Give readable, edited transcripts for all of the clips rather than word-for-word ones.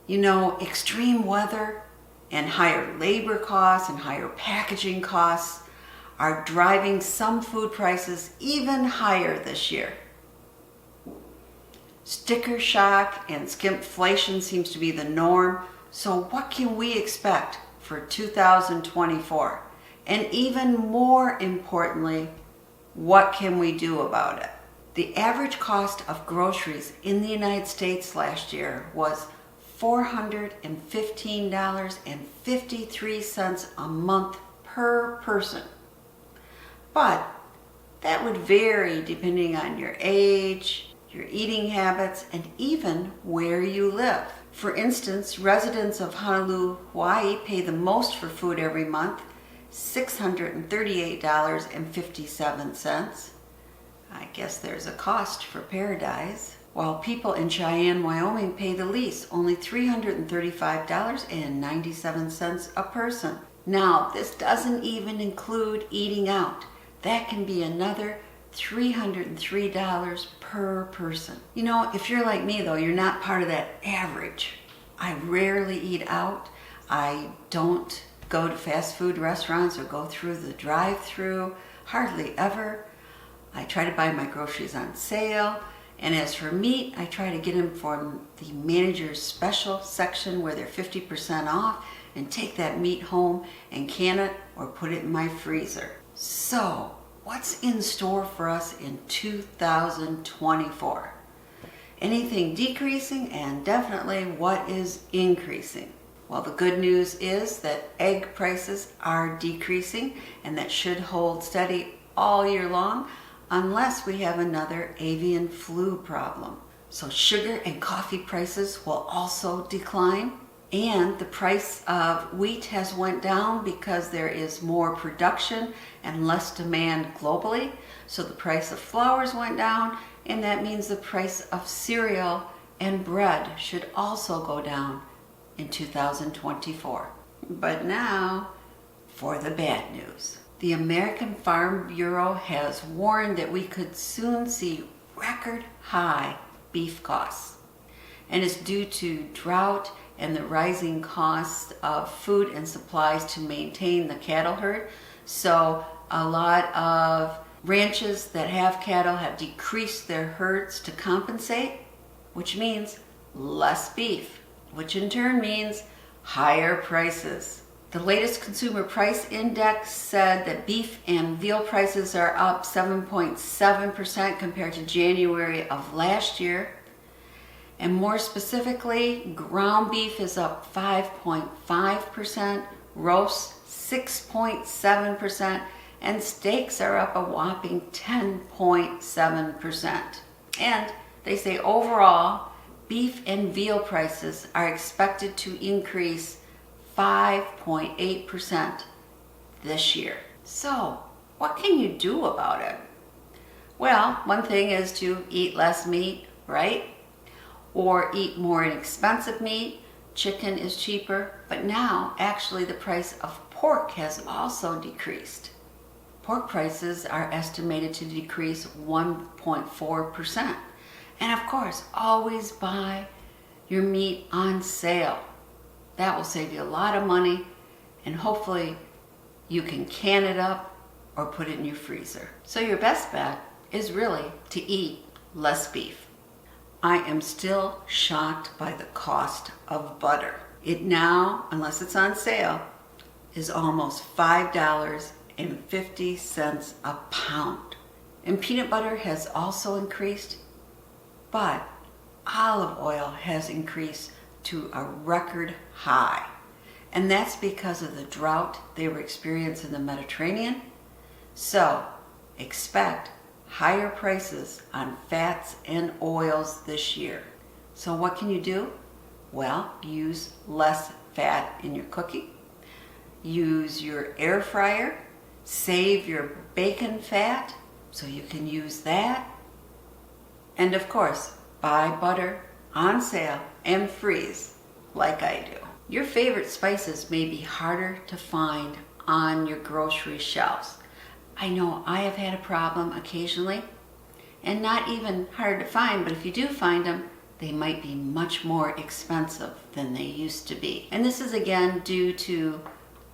You know, extreme weather and higher labor costs and higher packaging costs are driving some food prices even higher this year. Sticker shock and skimpflation seems to be the norm, so what can we expect for 2024? And even more importantly, what can we do about it? The average cost of groceries in the United States last year was $415.53 a month per person. But that would vary depending on your age, your eating habits, and even where you live. For instance, residents of Honolulu, Hawaii pay the most for food every month, $638.57. I guess there's a cost for paradise. While people in Cheyenne, Wyoming pay the least, only $335.97 a person. Now, this doesn't even include eating out. That can be another $303 per person. You know, if you're like me though, you're not part of that average. I rarely eat out. I don't go to fast food restaurants or go through the drive-through, hardly ever. I try to buy my groceries on sale. And as for meat, I try to get them from the manager's special section where they're 50% off and take that meat home and can it or put it in my freezer. So, what's in store for us in 2024? Anything decreasing, and definitely what is increasing? Well, the good news is that egg prices are decreasing, and that should hold steady all year long unless we have another avian flu problem. So sugar and coffee prices will also decline, and the price of wheat has went down because there is more production and less demand globally. So the price of flours went down, and that means the price of cereal and bread should also go down in 2024. But now for the bad news. The American Farm Bureau has warned that we could soon see record high beef costs. And it's due to drought and the rising costs of food and supplies to maintain the cattle herd. So a lot of ranches that have cattle have decreased their herds to compensate, which means less beef, which in turn means higher prices. The latest consumer price index said that beef and veal prices are up 7.7% compared to January of last year. And more specifically, ground beef is up 5.5%, roast 6.7%, and steaks are up a whopping 10.7%. And they say overall, beef and veal prices are expected to increase 5.8% this year. So, what can you do about it? Well, one thing is to eat less meat, right? Or eat more inexpensive meat. Chicken is cheaper, but now actually the price of pork has also decreased. Pork prices are estimated to decrease 1.4%. And of course, always buy your meat on sale. That will save you a lot of money, and hopefully you can can it up or put it in your freezer. So your best bet is really to eat less beef. I am still shocked by the cost of butter. It now, unless it's on sale, is almost $5.50 a pound. And peanut butter has also increased, but olive oil has increased to a record high. And that's because of the drought they were experiencing in the Mediterranean. So expect higher prices on fats and oils this year. So what can you do? Well, use less fat in your cooking. Use your air fryer. Save your bacon fat so you can use that. And of course, buy butter on sale and freeze like I do. Your favorite spices may be harder to find on your grocery shelves. I know I have had a problem occasionally, and not even hard to find, but if you do find them, they might be much more expensive than they used to be. And this is again due to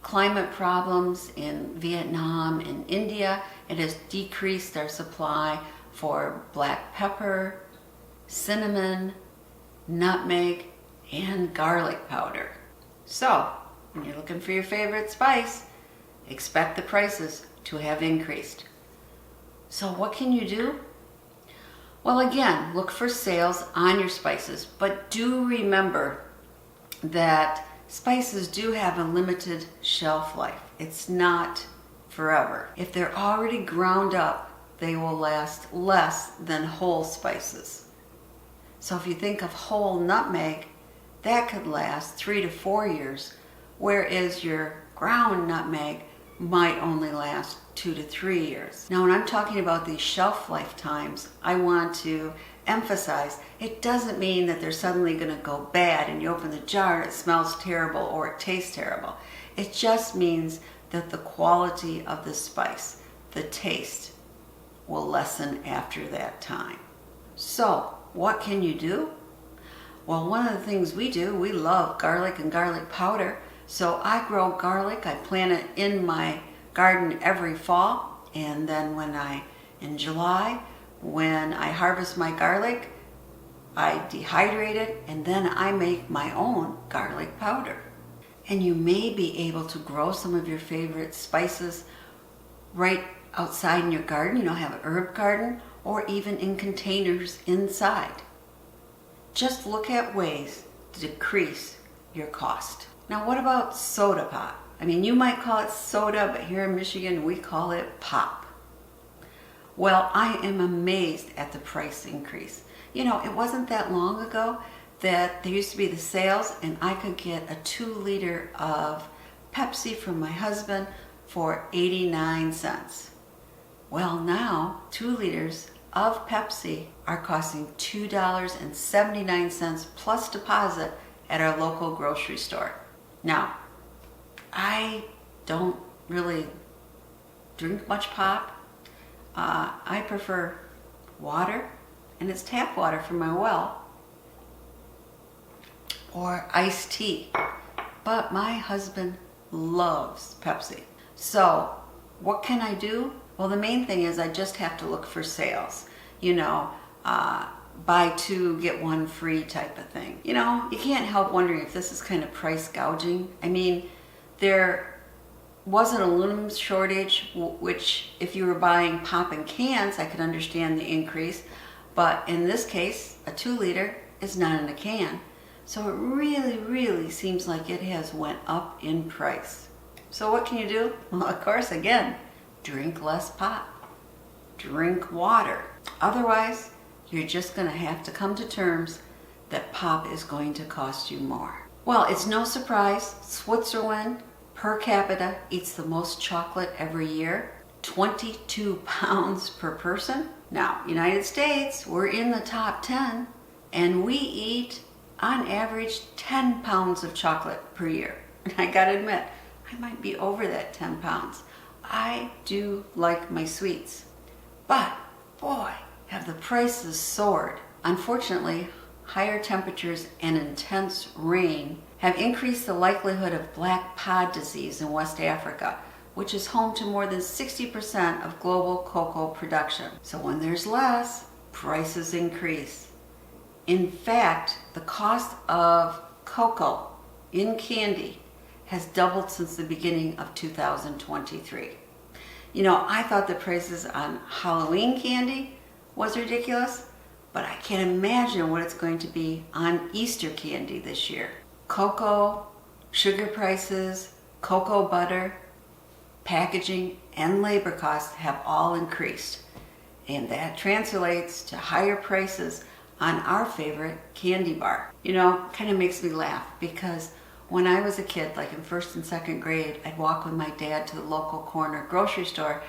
climate problems in Vietnam and India. It has decreased our supply for black pepper, cinnamon, nutmeg, and garlic powder. So, when you're looking for your favorite spice, expect the prices to have increased. So what can you do? Well, again, look for sales on your spices, but do remember that spices do have a limited shelf life. It's not forever. If they're already ground up, they will last less than whole spices. So if you think of whole nutmeg, that could last 3 to 4 years, whereas your ground nutmeg might only last 2 to 3 years. Now, when I'm talking about these shelf life times, I want to emphasize it doesn't mean that they're suddenly going to go bad and you open the jar and it smells terrible or it tastes terrible. It just means that the quality of the spice, the taste, will lessen after that time. So, what can you do? Well, one of the things we do, we love garlic and garlic powder. So I grow garlic, I plant it in my garden every fall, and then in July, when I harvest my garlic, I dehydrate it, and then I make my own garlic powder. And you may be able to grow some of your favorite spices right outside in your garden, have an herb garden, or even in containers inside. Just look at ways to decrease your cost. Now, what about soda pop? You might call it soda, but here in Michigan, we call it pop. Well, I am amazed at the price increase. It wasn't that long ago that there used to be the sales and I could get a 2-liter of Pepsi from my husband for 89 cents. Well, now 2 liters of Pepsi are costing $2.79 plus deposit at our local grocery store. Now, I don't really drink much pop. I prefer water, and it's tap water from my well, or iced tea. But my husband loves Pepsi. So, what can I do? Well, the main thing is I just have to look for sales. Buy 2, get 1 free type of thing. You can't help wondering if this is kind of price gouging. There was an aluminum shortage, which if you were buying pop in cans, I could understand the increase. But in this case, a 2-liter is not in a can. So it really, really seems like it has went up in price. So what can you do? Well, of course, again, drink less pop. Drink water. Otherwise, you're just going to have to come to terms that pop is going to cost you more. Well, it's no surprise, Switzerland per capita eats the most chocolate every year, 22 pounds per person. Now, United States, we're in the top 10, and we eat, on average, 10 pounds of chocolate per year. And I gotta admit, I might be over that 10 pounds. I do like my sweets. But, boy, have the prices soared. Unfortunately, higher temperatures and intense rain have increased the likelihood of black pod disease in West Africa, which is home to more than 60% of global cocoa production. So when there's less, prices increase. In fact, the cost of cocoa in candy has doubled since the beginning of 2023. I thought the prices on Halloween candy was ridiculous, but I can't imagine what it's going to be on Easter candy this year. Cocoa, sugar prices, cocoa butter, packaging, and labor costs have all increased. And that translates to higher prices on our favorite candy bar. Kind of makes me laugh because when I was a kid, like in 1st and 2nd grade, I'd walk with my dad to the local corner grocery store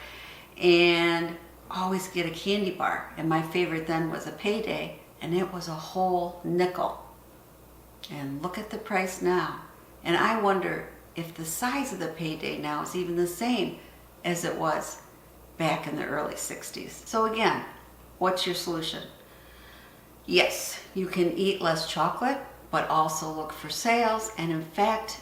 and always get a candy bar. And my favorite then was a Payday, and it was a whole nickel. And look at the price now. And I wonder if the size of the Payday now is even the same as it was back in the early 60s. So again, what's your solution? Yes, you can eat less chocolate, but also look for sales. And in fact,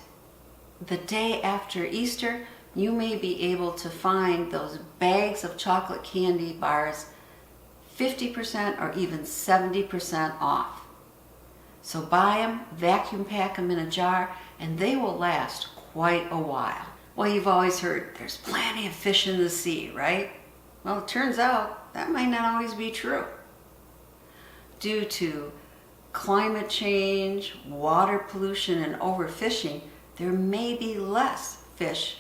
the day after Easter, you may be able to find those bags of chocolate candy bars 50% or even 70% off. So buy them, vacuum pack them in a jar, and they will last quite a while. Well, you've always heard there's plenty of fish in the sea, right? Well, it turns out that might not always be true. Due to climate change, water pollution, and overfishing, there may be less fish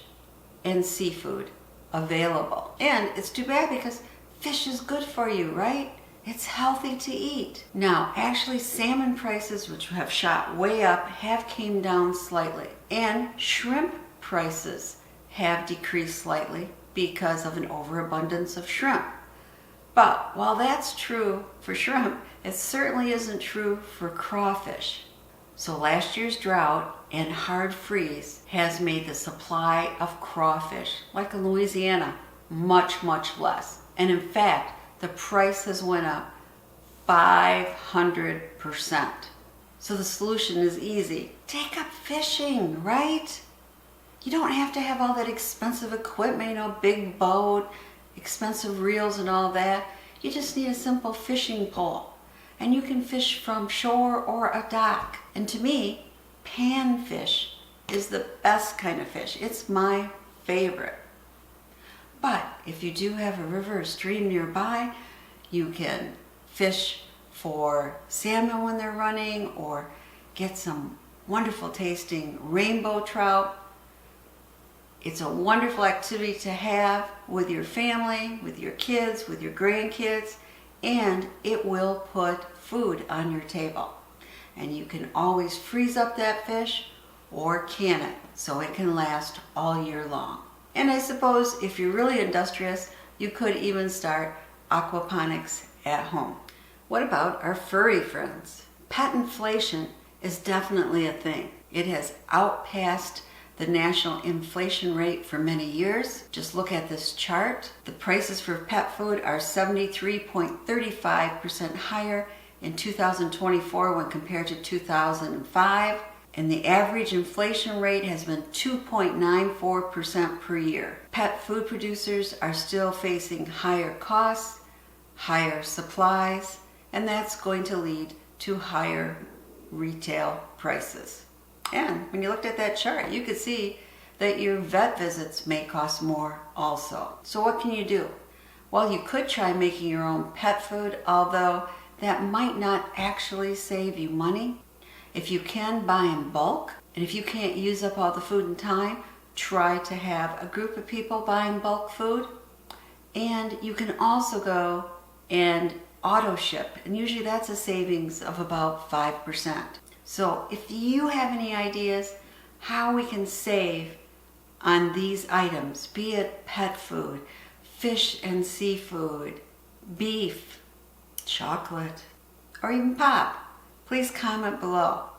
and seafood available. And it's too bad because fish is good for you, right? It's healthy to eat. Now, actually, salmon prices, which have shot way up, have came down slightly. And shrimp prices have decreased slightly because of an overabundance of shrimp. But while that's true for shrimp, it certainly isn't true for crawfish. So last year's drought and hard freeze has made the supply of crawfish, like in Louisiana, much, much less. And in fact, the price has went up 500%. So the solution is easy. Take up fishing, right? You don't have to have all that expensive equipment, big boat, expensive reels and all that. You just need a simple fishing pole. And you can fish from shore or a dock. And to me, panfish is the best kind of fish. It's my favorite. But if you do have a river or stream nearby, you can fish for salmon when they're running or get some wonderful tasting rainbow trout. It's a wonderful activity to have with your family, with your kids, with your grandkids, and it will put food on your table. And you can always freeze up that fish or can it so it can last all year long. And I suppose if you're really industrious, you could even start aquaponics at home. What about our furry friends? Pet inflation is definitely a thing. It has outpaced the national inflation rate for many years. Just look at this chart. The prices for pet food are 73.35% higher in 2024 when compared to 2005. And the average inflation rate has been 2.94% per year. Pet food producers are still facing higher costs, higher supplies, and that's going to lead to higher retail prices. And when you looked at that chart, you could see that your vet visits may cost more also. So what can you do? Well, you could try making your own pet food, although that might not actually save you money. If you can, buy in bulk. And if you can't use up all the food in time, try to have a group of people buying bulk food. And you can also go and auto ship. And usually that's a savings of about 5%. So if you have any ideas how we can save on these items, be it pet food, fish and seafood, beef, chocolate, or even pop, please comment below.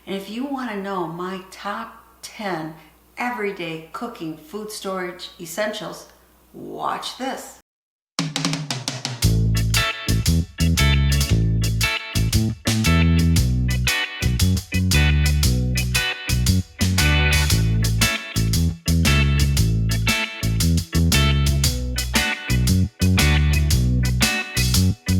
And if you want to know my top 10 everyday cooking food storage essentials, watch this.